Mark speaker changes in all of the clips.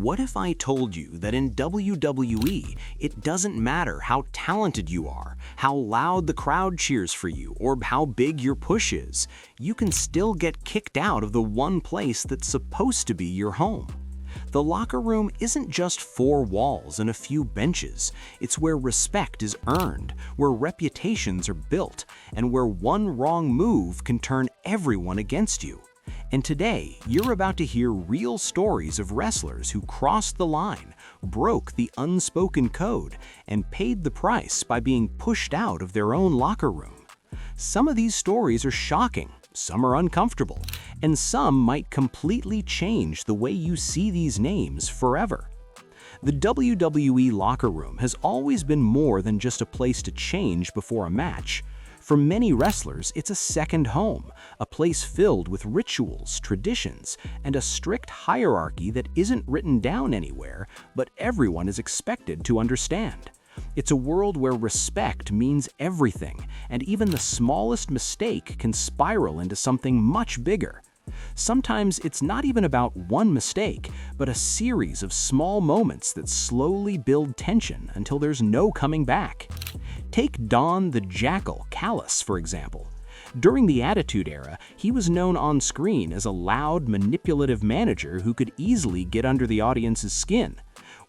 Speaker 1: What if I told you that in WWE, it doesn't matter how talented you are, how loud the crowd cheers for you, or how big your push is, you can still get kicked out of the one place that's supposed to be your home? The locker room isn't just four walls and a few benches. It's where respect is earned, where reputations are built, and where one wrong move can turn everyone against you. And today, you're about to hear real stories of wrestlers who crossed the line, broke the unspoken code, and paid the price by being pushed out of their own locker room. Some of these stories are shocking, some are uncomfortable, and some might completely change the way you see these names forever. The WWE locker room has always been more than just a place to change before a match. For many wrestlers, it's a second home, a place filled with rituals, traditions, and a strict hierarchy that isn't written down anywhere, but everyone is expected to understand. It's a world where respect means everything, and even the smallest mistake can spiral into something much bigger. Sometimes it's not even about one mistake, but a series of small moments that slowly build tension until there's no coming back. Take Don the Jackal Callis, for example. During the Attitude Era, he was known on screen as a loud, manipulative manager who could easily get under the audience's skin.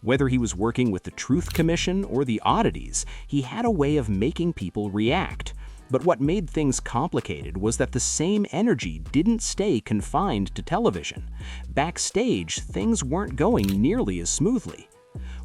Speaker 1: Whether he was working with the Truth Commission or the Oddities, he had a way of making people react. But what made things complicated was that the same energy didn't stay confined to television. Backstage, things weren't going nearly as smoothly.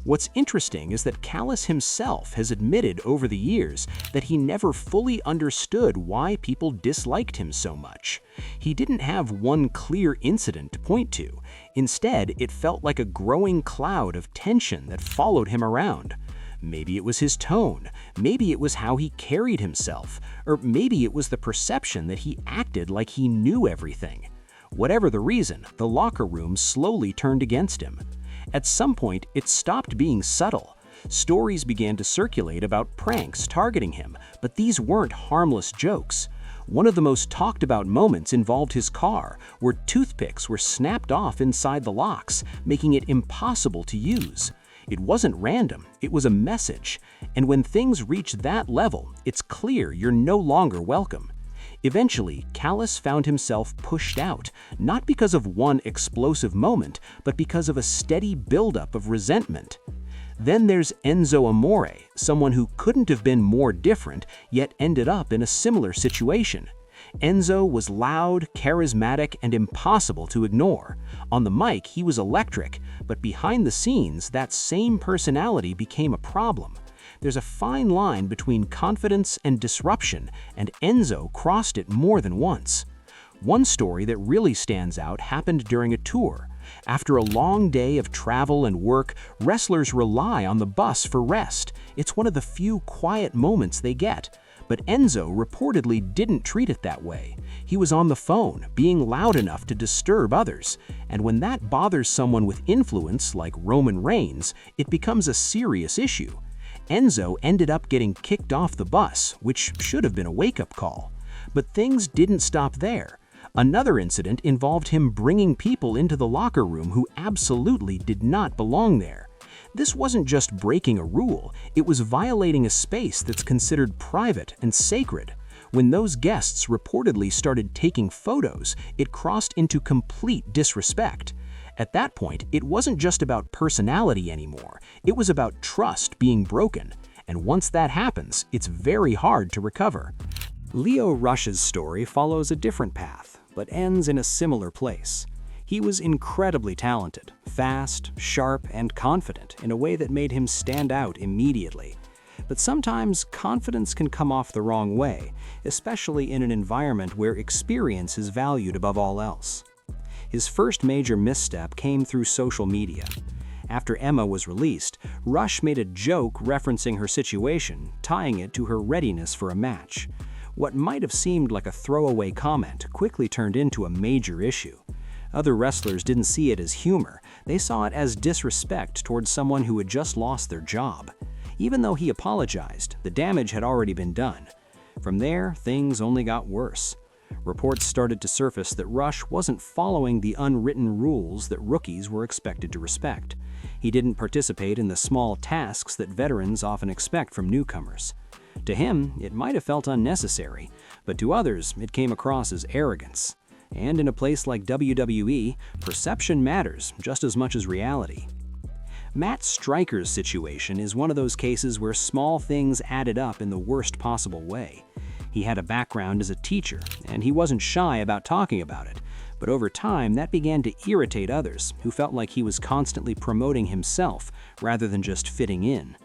Speaker 1: What's interesting is that Callis himself has admitted over the years that he never fully understood why people disliked him so much. He didn't have one clear incident to point to. Instead, it felt like a growing cloud of tension that followed him around. Maybe it was his tone, maybe it was how he carried himself, or maybe it was the perception that he acted like he knew everything. Whatever the reason, the locker room slowly turned against him. At some point, it stopped being subtle. Stories began to circulate about pranks targeting him, but these weren't harmless jokes. One of the most talked about moments involved his car, where toothpicks were snapped off inside the locks, making it impossible to use. It wasn't random, it was a message. And when things reach that level, it's clear you're no longer welcome. Eventually, Callis found himself pushed out, not because of one explosive moment, but because of a steady buildup of resentment. Then there's Enzo Amore, someone who couldn't have been more different, yet ended up in a similar situation. Enzo was loud, charismatic, and impossible to ignore. On the mic, he was electric, but behind the scenes, that same personality became a problem. There's a fine line between confidence and disruption, and Enzo crossed it more than once. One story that really stands out happened during a tour. After a long day of travel and work, wrestlers rely on the bus for rest. It's one of the few quiet moments they get. But Enzo reportedly didn't treat it that way. He was on the phone, being loud enough to disturb others. And when that bothers someone with influence, like Roman Reigns, it becomes a serious issue. Enzo ended up getting kicked off the bus, which should have been a wake-up call. But things didn't stop there. Another incident involved him bringing people into the locker room who absolutely did not belong there. This wasn't just breaking a rule, it was violating a space that's considered private and sacred. When those guests reportedly started taking photos, it crossed into complete disrespect. At that point, it wasn't just about personality anymore, it was about trust being broken. And once that happens, it's very hard to recover. Lio Rush's story follows a different path, but ends in a similar place. He was incredibly talented, fast, sharp, and confident in a way that made him stand out immediately. But sometimes confidence can come off the wrong way, especially in an environment where experience is valued above all else. His first major misstep came through social media. After Emma was released, Rush made a joke referencing her situation, tying it to her readiness for a match. What might have seemed like a throwaway comment quickly turned into a major issue. Other wrestlers didn't see it as humor, they saw it as disrespect towards someone who had just lost their job. Even though he apologized, the damage had already been done. From there, things only got worse. Reports started to surface that Rush wasn't following the unwritten rules that rookies were expected to respect. He didn't participate in the small tasks that veterans often expect from newcomers. To him, it might have felt unnecessary, but to others, it came across as arrogance. And in a place like WWE, perception matters just as much as reality. Matt Striker's situation is one of those cases where small things added up in the worst possible way. He had a background as a teacher, and he wasn't shy about talking about it, but over time that began to irritate others who felt like he was constantly promoting himself rather than just fitting in.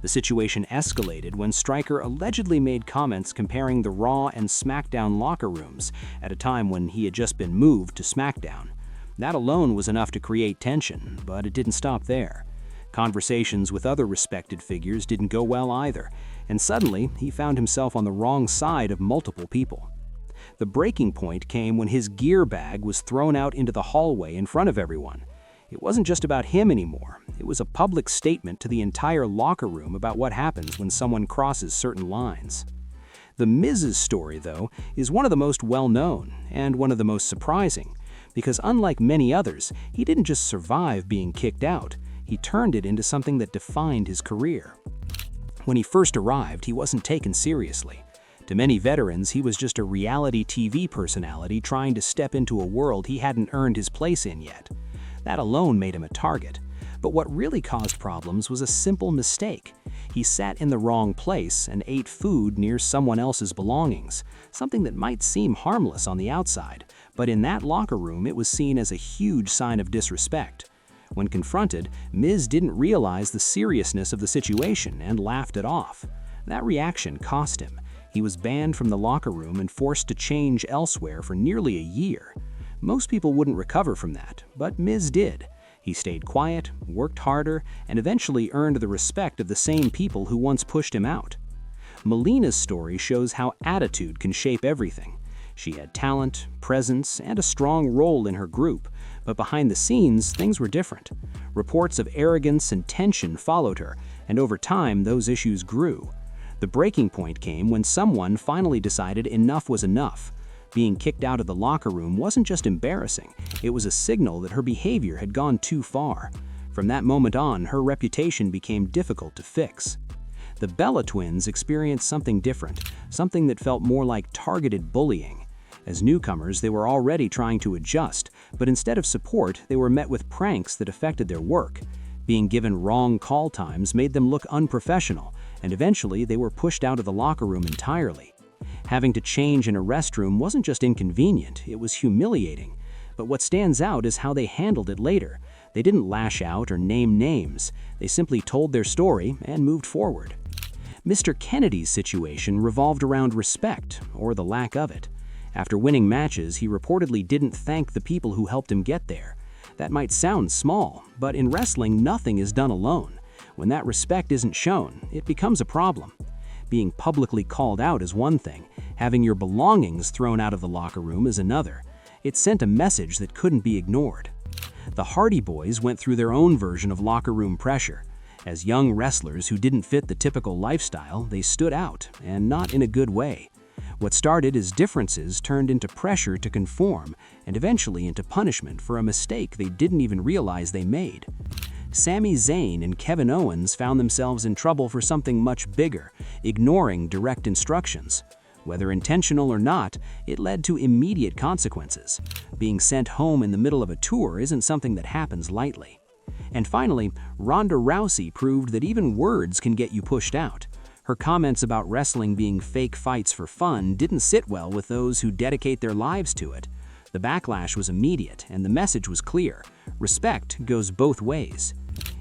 Speaker 1: The situation escalated when Stryker allegedly made comments comparing the Raw and SmackDown locker rooms at a time when he had just been moved to SmackDown. That alone was enough to create tension, but it didn't stop there. Conversations with other respected figures didn't go well either, and suddenly he found himself on the wrong side of multiple people. The breaking point came when his gear bag was thrown out into the hallway in front of everyone. It wasn't just about him anymore. It was a public statement to the entire locker room about what happens when someone crosses certain lines. The Miz's story, though, is one of the most well-known and one of the most surprising, because unlike many others, he didn't just survive being kicked out, he turned it into something that defined his career. When he first arrived, he wasn't taken seriously. To many veterans, he was just a reality TV personality trying to step into a world he hadn't earned his place in yet. That alone made him a target. But what really caused problems was a simple mistake. He sat in the wrong place and ate food near someone else's belongings, something that might seem harmless on the outside, but in that locker room it was seen as a huge sign of disrespect. When confronted, Miz didn't realize the seriousness of the situation and laughed it off. That reaction cost him. He was banned from the locker room and forced to change elsewhere for nearly a year. Most people wouldn't recover from that, but Miz did. He stayed quiet, worked harder, and eventually earned the respect of the same people who once pushed him out. Melina's story shows how attitude can shape everything. She had talent, presence, and a strong role in her group, but behind the scenes, things were different. Reports of arrogance and tension followed her, and over time, those issues grew. The breaking point came when someone finally decided enough was enough. Being kicked out of the locker room wasn't just embarrassing, it was a signal that her behavior had gone too far. From that moment on, her reputation became difficult to fix. The Bella twins experienced something different, something that felt more like targeted bullying. As newcomers, they were already trying to adjust, but instead of support, they were met with pranks that affected their work. Being given wrong call times made them look unprofessional, and eventually they were pushed out of the locker room entirely. Having to change in a restroom wasn't just inconvenient, it was humiliating. But what stands out is how they handled it later. They didn't lash out or name names. They simply told their story and moved forward. Mr. Kennedy's situation revolved around respect, or the lack of it. After winning matches, he reportedly didn't thank the people who helped him get there. That might sound small, but in wrestling, nothing is done alone. When that respect isn't shown, it becomes a problem. Being publicly called out is one thing, having your belongings thrown out of the locker room is another. It sent a message that couldn't be ignored. The Hardy Boys went through their own version of locker room pressure. As young wrestlers who didn't fit the typical lifestyle, they stood out, and not in a good way. What started as differences turned into pressure to conform, and eventually into punishment for a mistake they didn't even realize they made. Sami Zayn and Kevin Owens found themselves in trouble for something much bigger, ignoring direct instructions. Whether intentional or not, it led to immediate consequences. Being sent home in the middle of a tour isn't something that happens lightly. And finally, Ronda Rousey proved that even words can get you pushed out. Her comments about wrestling being fake fights for fun didn't sit well with those who dedicate their lives to it. The backlash was immediate, and the message was clear. Respect goes both ways.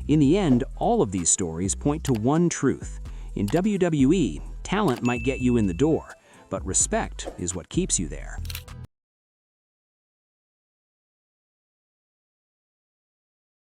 Speaker 1: In the end, all of these stories point to one truth. In WWE, talent might get you in the door, but respect is what keeps you there.